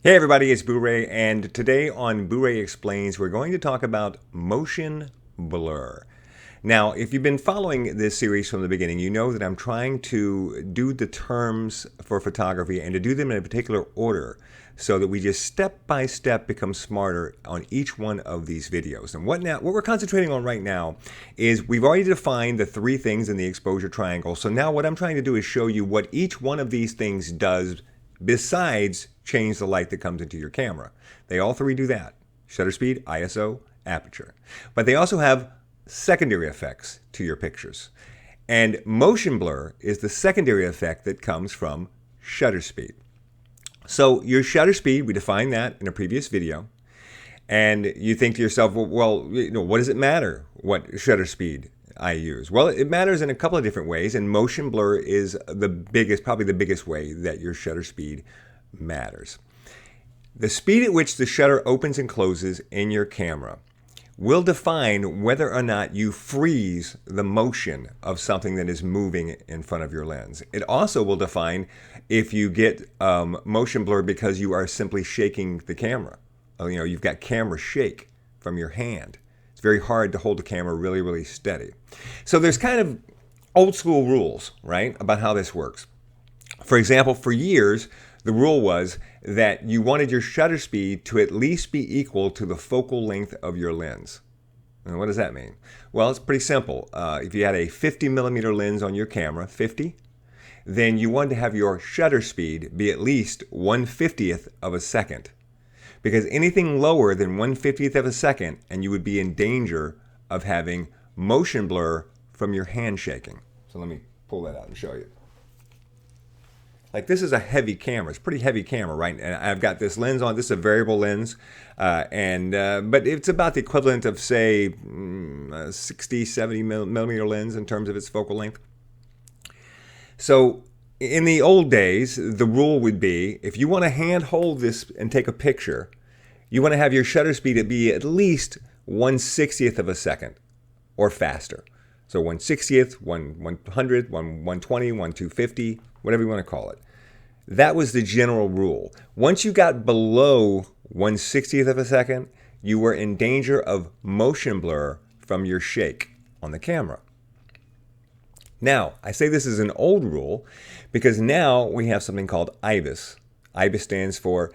Hey everybody, it's Booray, and today on Booray Explains, we're going to talk about motion blur. Now, if you've been following this series from the beginning, you know that I'm trying to do the terms for photography and to do them in a particular order so that we just step by step become smarter on each one of these videos. And what we're concentrating on right now is we've already defined the three things in the exposure triangle. So now what I'm trying to do is show you what each one of these things does besides change the light that comes into your camera. They all three do that: shutter speed, ISO, aperture. But they also have secondary effects to your pictures. And motion blur is the secondary effect that comes from shutter speed. So your shutter speed, we defined that in a previous video. And you think to yourself, well, what does it matter what shutter speed I use? Well, it matters in a couple of different ways, and motion blur is probably the biggest way that your shutter speed matters. The speed at which the shutter opens and closes in your camera will define whether or not you freeze the motion of something that is moving in front of your lens. It also will define if you get motion blur because you are simply shaking the camera. You've got camera shake from your hand. It's very hard to hold the camera really, really steady. So there's kind of old school rules, right, about how this works. For example, for years, the rule was that you wanted your shutter speed to at least be equal to the focal length of your lens. And what does that mean? Well, it's pretty simple. If you had a 50 millimeter lens on your camera, 50, then you wanted to have your shutter speed be at least 1/50th of a second. Because anything lower than 1/50th of a second, and you would be in danger of having motion blur from your hand shaking. So let me pull that out and show you. Like, this is a heavy camera. It's a pretty heavy camera, right? And I've got this lens on. This is a variable lens, but it's about the equivalent of, say, 60, 70 millimeter lens in terms of its focal length. So in the old days, the rule would be, if you want to hand hold this and take a picture, you want to have your shutter speed to be at least 1/60th of a second or faster. So 1/60th, 1/100, 1/120, 1/250, whatever you want to call it. That was the general rule. Once you got below 1/60th of a second, you were in danger of motion blur from your shake on the camera. Now, I say this is an old rule because now we have something called IBIS. IBIS stands for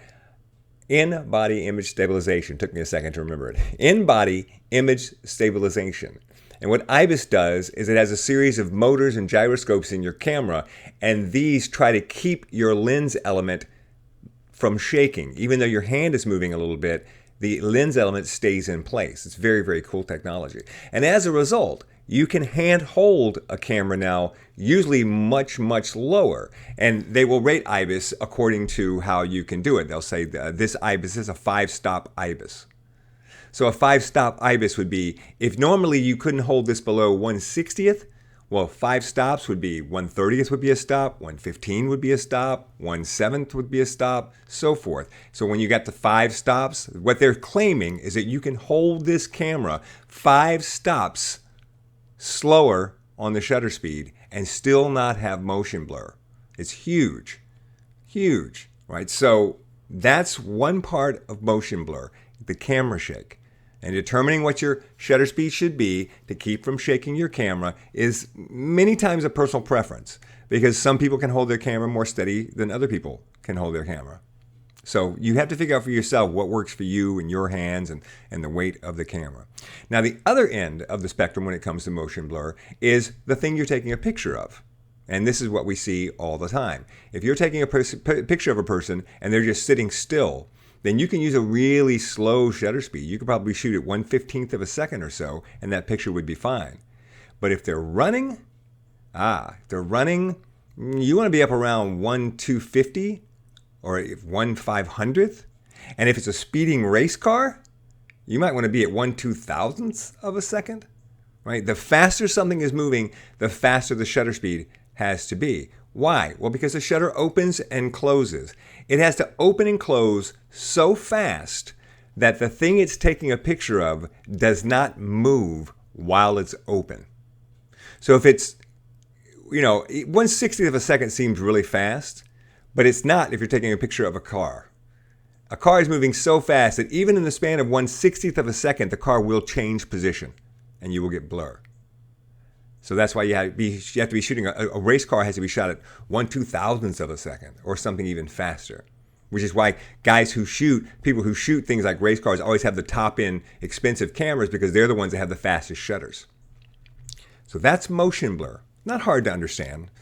In-Body Image Stabilization. Took me a second to remember it. In-Body Image Stabilization. And what IBIS does is it has a series of motors and gyroscopes in your camera, and these try to keep your lens element from shaking. Even though your hand is moving a little bit, the lens element stays in place. It's very, very cool technology. And as a result, you can hand hold a camera now, usually much, much lower. And they will rate IBIS according to how you can do it. They'll say this IBIS is a 5-stop IBIS. So a 5-stop IBIS would be, if normally you couldn't hold this below 1/60th, well, 5 stops would be 1/30th would be a stop, 1/15 would be a stop, 1/7th would be a stop, so forth. So when you got to 5 stops, what they're claiming is that you can hold this camera 5 stops slower on the shutter speed and still not have motion blur. It's huge, huge, right? So that's one part of motion blur, the camera shake. And determining what your shutter speed should be to keep from shaking your camera is many times a personal preference, because some people can hold their camera more steady than other people can hold their camera. So you have to figure out for yourself what works for you and your hands and the weight of the camera. Now, the other end of the spectrum when it comes to motion blur is the thing you're taking a picture of. And this is what we see all the time. If you're taking a picture of a person and they're just sitting still, then you can use a really slow shutter speed. You could probably shoot at 1/15th of a second or so, and that picture would be fine. But if they're running, you want to be up around 1/250 or 1/500th. And if it's a speeding race car, you might want to be at 1/2000th of a second, right? The faster something is moving, the faster the shutter speed has to be. Why? Well, because the shutter opens and closes. It has to open and close so fast that the thing it's taking a picture of does not move while it's open. So if it's, 1/60th of a second seems really fast, but it's not if you're taking a picture of a car. A car is moving so fast that even in the span of 1/60th of a second, the car will change position and you will get blur. So that's why you have to be shooting, a race car has to be shot at 1/2000th of a second or something even faster. Which is why people who shoot things like race cars always have the top-end expensive cameras, because they're the ones that have the fastest shutters. So that's motion blur. Not hard to understand.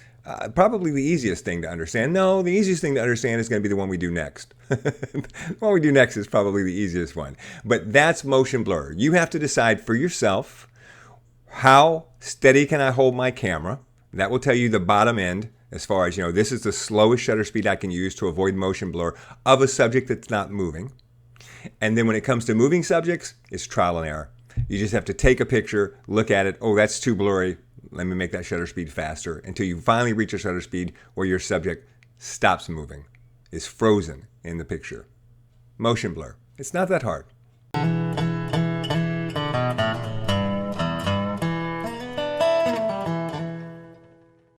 Probably the easiest thing to understand. No, the easiest thing to understand is going to be the one we do next. The one we do next is probably the easiest one. But that's motion blur. You have to decide for yourself, how steady can I hold my camera? That will tell you the bottom end, as far as, this is the slowest shutter speed I can use to avoid motion blur of a subject that's not moving. And then when it comes to moving subjects, it's trial and error. You just have to take a picture, look at it. Oh, that's too blurry. Let me make that shutter speed faster, until you finally reach a shutter speed where your subject stops moving, is frozen in the picture. Motion blur. It's not that hard.